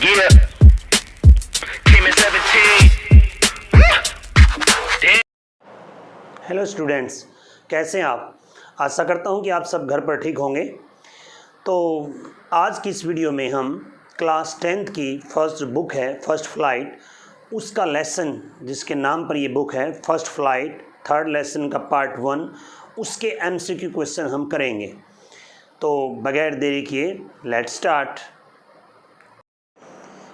Yeah, came in 17. Damn. Hello students, कैसे हैं आप? आशा करता हूं कि आप सब घर पर ठीक होंगे। तो आज की इस वीडियो में हम क्लास 10th की फर्स्ट बुक है फर्स्ट फ्लाइट, उसका लेसन जिसके नाम पर ये बुक है फर्स्ट फ्लाइट, थर्ड लेसन का पार्ट 1, उसके MCQ क्वेश्चन हम करेंगे। तो बगैर देरी किए let's start.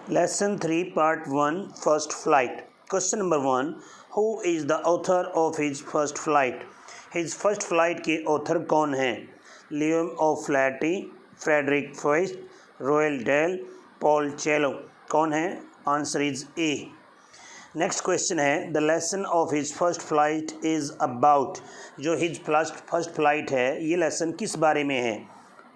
Lesson 3 Part 1 First Flight. Question number 1. Who is the author of his first flight? His first flight के author कौन हैं? Liam O'Flaherty, Frederick Forsyth, Roald Dahl, Paul Coelho. कौन है? Answer is A. Next question है the lesson of his first flight is about. जो his first flight है ये lesson किस बारे में है?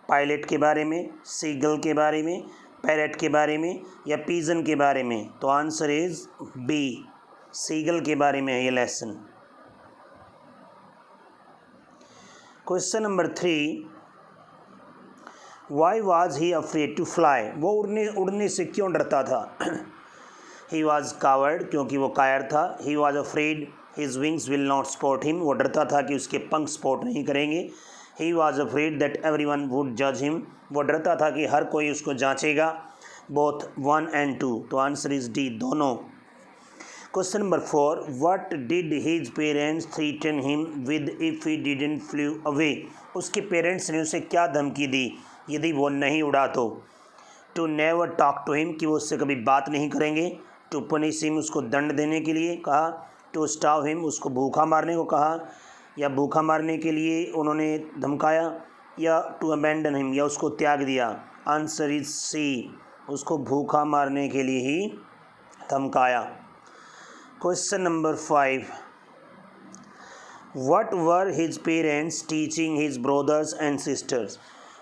पायलट के बारे में, सीगल के बारे में, पैरेट के बारे में या पीजन के बारे में? तो आंसर इज बी, सीगल के बारे में है ये lesson. Question number 3. Why was he afraid to fly? वो उड़ने से क्यों डरता था? ही वॉज कावर्ड, क्योंकि वो कायर था। ही was afraid his wings will not support him, वो डरता था कि उसके पंख सपोर्ट नहीं करेंगे। ही was afraid that everyone would जज हिम, वो डरता था कि हर कोई उसको जांचेगा। बोथ 1 and 2, तो आंसर इज डी, दोनों। Question number 4. What did his parents threaten him with if he didn't flu away? उसके पेरेंट्स ने उसे क्या धमकी दी यदि वो नहीं उड़ा तो? To never talk to him, कि वो उससे कभी बात नहीं करेंगे। टू पनिश हिम, उसको दंड देने के लिए कहा। टू स्टाव हिम, उसको भूखा मारने को कहा या भूखा मारने के लिए उन्होंने धमकाया। या टू अबैंडन हिम, या उसको त्याग दिया। आंसर इज सी, उसको भूखा मारने के लिए ही धमकाया। Question number 5. What were his parents teaching his brothers and sisters?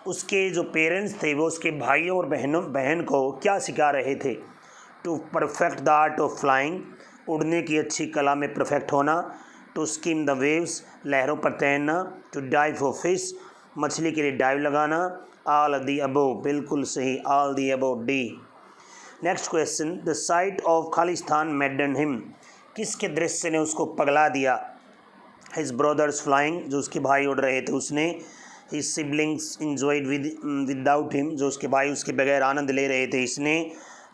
उसके जो पेरेंट्स थे वो उसके भाइयों और बहन को क्या सिखा रहे थे? To perfect the art of flying, उड़ने की अच्छी कला में परफेक्ट होना। टू स्किम द वेव्स, लहरों पर तैरना। टू डाइव फॉर फिश, मछली के लिए डाइव लगाना। ऑल ऑफ द अबव, बिल्कुल सही, all the above, D. Next question. The site of Khalistan मैडन him, किसके दृश्य ने उसको पगला दिया? हिज ब्रदर्स फ्लाइंग, जो उसके भाई उड़ रहे थे उसने। His siblings enjoyed without him, जो उसके भाई उसके बगैर आनंद ले रहे थे इसने।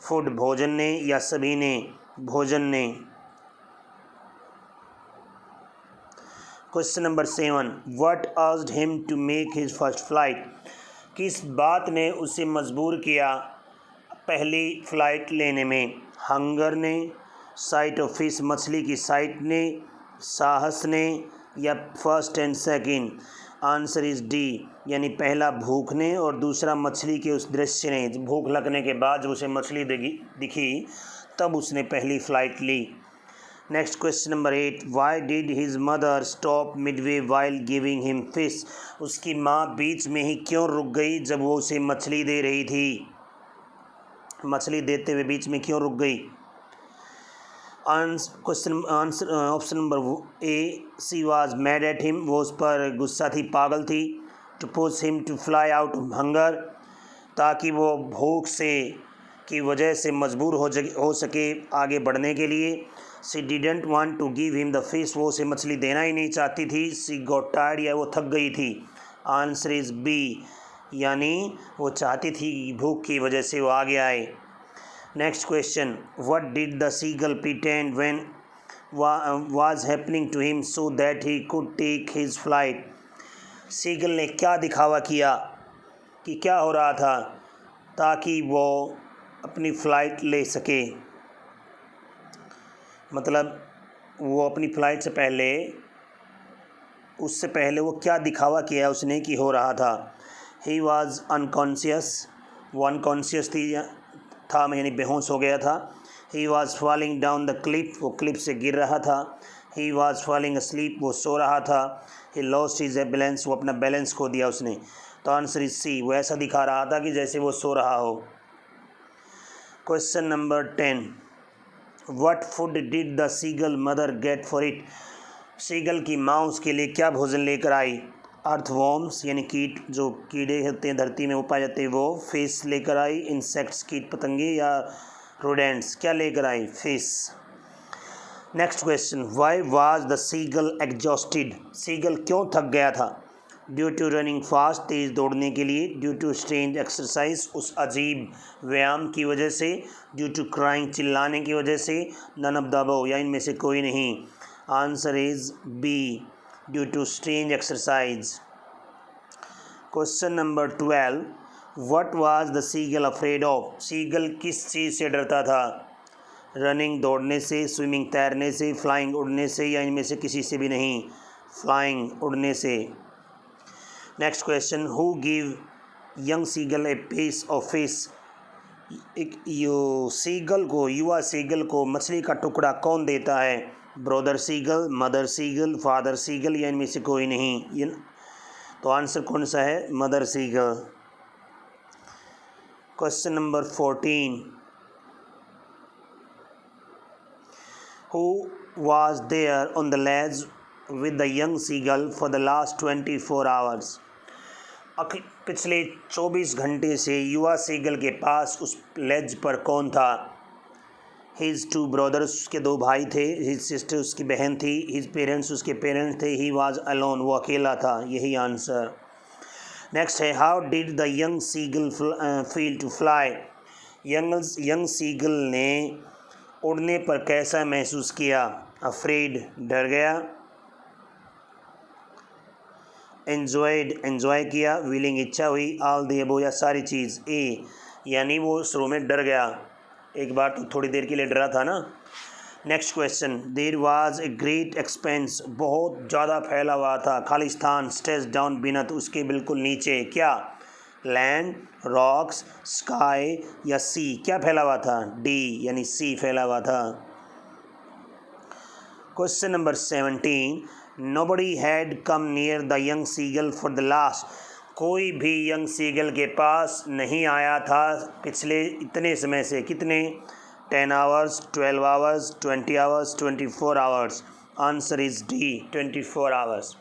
फूड, भोजन ने, या सभी ने? भोजन ने। Question number 7. What urged him to make his first flight? किस बात ने उसे मजबूर किया पहली फ्लाइट लेने में? हंगर ने, साइट ऑफ फिश, मछली की साइट ने, साहस ने, या first and second? Answer is D, यानी पहला भूख ने और दूसरा मछली के उस दृश्य ने। भूख लगने के बाद जब उसे मछली दिखी तब उसने पहली फ़्लाइट ली। Next question number 8. Why did his mother stop midway while giving him fish? उसकी माँ बीच में ही क्यों रुक गई जब वो उसे मछली दे रही थी? मछली देते हुए बीच में क्यों रुक गई? Option number A, she was mad at him, वो उस पर गुस्सा थी, पागल थी। To push him to fly out of hunger, ताकि वो भूख से की वजह से मजबूर हो सके आगे बढ़ने के लिए। She didn't want to give him the fish, वो उसे मछली देना ही नहीं चाहती थी। सी गॉट टायर्ड, या वो थक गई थी। आंसर इज बी, यानी वो चाहती थी कि भूख की वजह से वो आगे आए। Next question. What did the seagull pretend when was happening to him so that he could take his flight? Seagull ने क्या दिखावा किया कि क्या हो रहा था ताकि वो अपनी फ़्लाइट ले सके? मतलब वो अपनी फ़्लाइट से पहले, उससे पहले वो क्या दिखावा किया उसने कि हो रहा था? ही वॉज अनकॉन्शियस, वो अनकॉन्शियस था, यानी बेहोश हो गया था। He was falling down the Cliff, वो क्लिफ से गिर रहा था। ही वॉज फॉलिंग अस्लीप, वो सो रहा था। ही लॉस्ट हिज बैलेंस, वो अपना बैलेंस खो दिया उसने। तो आंसर इज सी, वो ऐसा दिखा रहा था कि जैसे वो सो रहा हो। Question number 10. What food did the seagull mother get for it? Seagull की माँ उसके लिए क्या भोजन लेकर आई? अर्थवॉर्म्स यानी कीट, जो कीड़े होते हैं धरती में वो पाए जाते हैं, वो फिश लेकर आई। इंसेक्ट्स कीट पतंगे या रोडेंट्स क्या लेकर आई? Fish. Next question, why was the seagull exhausted? Seagull क्यों थक गया था? ड्यू टू रनिंग फास्ट, तेज़ दौड़ने के लिए। ड्यू टू स्ट्रेंज एक्सरसाइज, उस अजीब व्यायाम की वजह से। ड्यू टू क्राइंग, चिल्लाने की वजह से। नन ऑफ द अबव, या इनमें से कोई नहीं। Answer is B, due to strange exercise. Question number 12, what was the seagull afraid of? Seagull किस चीज़ से डरता था? रनिंग दौड़ने से, स्विमिंग तैरने से, फ्लाइंग उड़ने से, या इनमें से किसी से भी नहीं? फ्लाइंग उड़ने से। Next question, who give young seagull a piece of fish? एक सीगल को, युवा सीगल को मछली का टुकड़ा कौन देता है? Brother seagull, mother seagull, father seagull, या इनमें से कोई नहीं? तो आंसर कौन सा है? Mother seagull. Question number 14, who was there on the ledge with the young seagull for the last 24 hours? पिछले 24 घंटे से युवा सीगल के पास उस लेज पर कौन था? हिज टू ब्रदर्स, उसके दो भाई थे। हिज सिस्टर, उसकी बहन थी। हिज पेरेंट्स, उसके पेरेंट्स थे। ही वाज अलोन, वो अकेला था। यही आंसर। नेक्स्ट है, how did the young seagull feel to fly? Young seagull ने उड़ने पर कैसा महसूस किया? अफ्रेड, डर गया। एन्जॉयड, एन्जॉय किया। विलिंग, इच्छा हुई। ऑल द अबव, या सारी चीज़। ए, यानी वो शुरू में डर गया, एक बार तो थोड़ी देर के लिए डरा था ना। Next question, there was a great expense, बहुत ज़्यादा फैला हुआ था, खालिस्तान। स्ट्रेच डाउन, बिनथ, उसके बिल्कुल नीचे। क्या? लैंड, रॉक्स, स्काई, या सी? क्या फैला हुआ था? डी, यानी सी फैला हुआ था। Question number 17, nobody had come near the young seagull for the last, कोई भी यंग सीगल के पास नहीं आया था पिछले इतने समय से। कितने? 10 hours, 12 hours, 20 hours, 24 hours. Answer is D, 24 hours.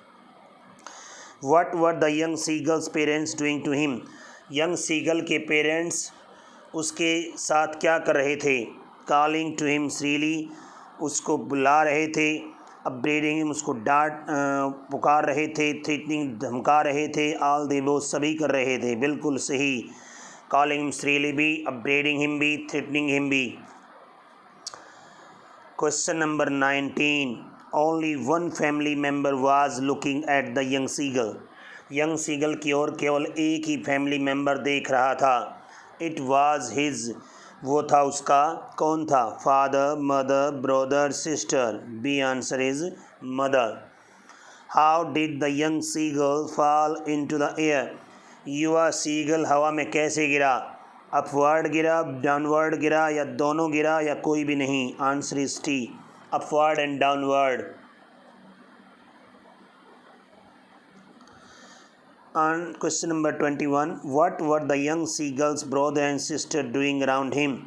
What were the young seagulls parents doing to him? Young seagull के पेरेंट्स उसके साथ क्या कर रहे थे? कॉलिंग टू हिम श्रीली, उसको बुला रहे थे। अपब्रेडिंग हिम, उसको डांट पुकार रहे थे। थ्रेटनिंग, धमका रहे थे। ऑल दे बोथ, सभी कर रहे थे। बिल्कुल सही। कॉलिंग हिम श्रीली भी, अपब्रेडिंग हिम भी, थ्रेटनिंग हिम भी। Question number 19, only one family member was looking at the young seagull, young seagull की ओर केवल एक ही फैमिली मेम्बर देख रहा था। इट वाज हिज, वो था उसका। कौन था? Father, mother, brother, sister. B, answer is mother. How did the young seagull fall into the air, युवा सीगल हवा में कैसे गिरा? अपवर्ड गिरा, डाउनवर्ड गिरा, या दोनों गिरा, या कोई भी नहीं? Answer is T, upward and downward. On question number 21, what were the young seagulls brother and sister doing around him?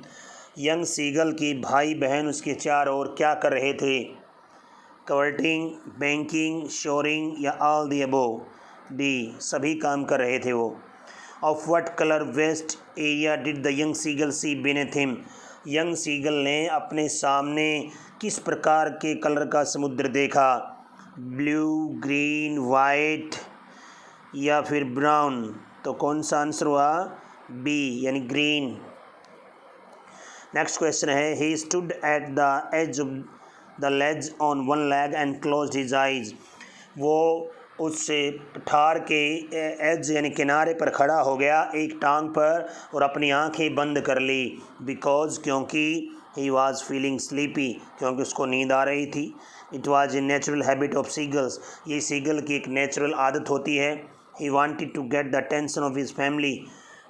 Young seagull की भाई बहन उसके चार ओर क्या कर रहे थे? कवर्टिंग, बैंकिंग, शोरिंग, या ऑल द अबव? डी, सभी काम कर रहे थे वो। Of what colour vast area did the young seagull see beneath him, young seagull ने अपने सामने किस प्रकार के कलर का समुद्र देखा? ब्लू, ग्रीन, वाइट, या फिर ब्राउन? तो कौन सा आंसर हुआ? बी, यानी ग्रीन। नेक्स्ट क्वेश्चन है, he stood at the edge of the ledge on one leg and closed his eyes, वो उससे ठार के एज यानी किनारे पर खड़ा हो गया, एक टांग पर, और अपनी आंखें बंद कर ली। बिकॉज, क्योंकि। ही वॉज फीलिंग स्लीपी, क्योंकि उसको नींद आ रही थी। It was a natural habit of seagulls, ये सीगल की एक नेचुरल आदत होती है। He wanted to get the attention of his family,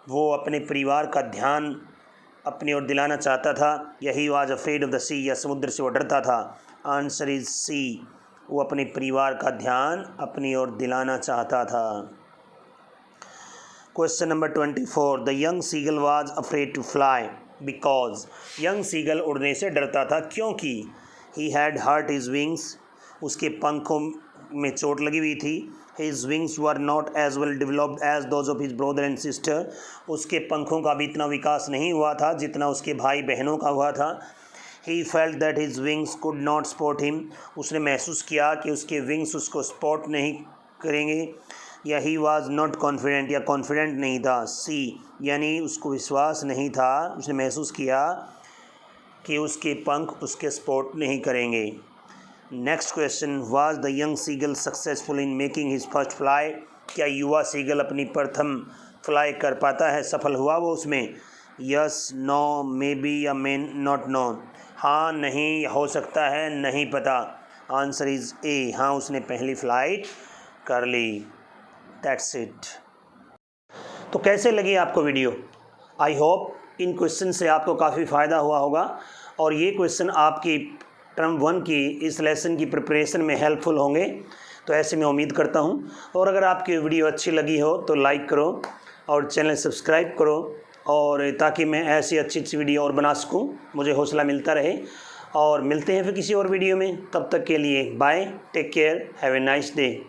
वो अपने परिवार का ध्यान अपनी ओर दिलाना चाहता था। या he was afraid of the sea, या समुद्र से वो डरता था। आंसर इज सी, वो अपने परिवार का ध्यान अपनी ओर दिलाना चाहता था। Question number 24, the young seagull was afraid to fly because, young seagull उड़ने से डरता था क्योंकि। He had hurt his wings, उसके पंखों में चोट लगी हुई थी। His wings were not as well developed as those of his brother and sister. उसके पंखों का भी इतना विकास नहीं हुआ था जितना उसके भाई बहनों का हुआ था. He felt that his wings could not support him. उसने महसूस किया कि उसके wings उसको support नहीं करेंगे. या he was not confident या confident नहीं था. C यानी उसको विश्वास नहीं था. उसने महसूस किया कि उसके पंख उसके support नहीं करेंगे. Next question, was the young seagull successful in making his first fly. क्या युवा सीगल अपनी प्रथम फ्लाई कर पाता है, सफल हुआ वो उसमें? यस, नो, मे बी या मे नॉट नो. हाँ, नहीं, हो सकता है, नहीं पता. Answer is a. हाँ, उसने पहली फ्लाइट कर ली. That's it. तो कैसे लगी आपको video? I hope in question से आपको काफ़ी फ़ायदा हुआ होगा और ये क्वेश्चन आपकी टर्म 1 की इस लेसन की प्रिपरेशन में हेल्पफुल होंगे. तो ऐसे मैं उम्मीद करता हूँ. और अगर आपकी वीडियो अच्छी लगी हो तो लाइक करो और चैनल सब्सक्राइब करो, और ताकि मैं ऐसी अच्छी अच्छी वीडियो और बना सकूँ, मुझे हौसला मिलता रहे. और मिलते हैं फिर किसी और वीडियो में. तब तक के लिए bye, take care, have a nice day.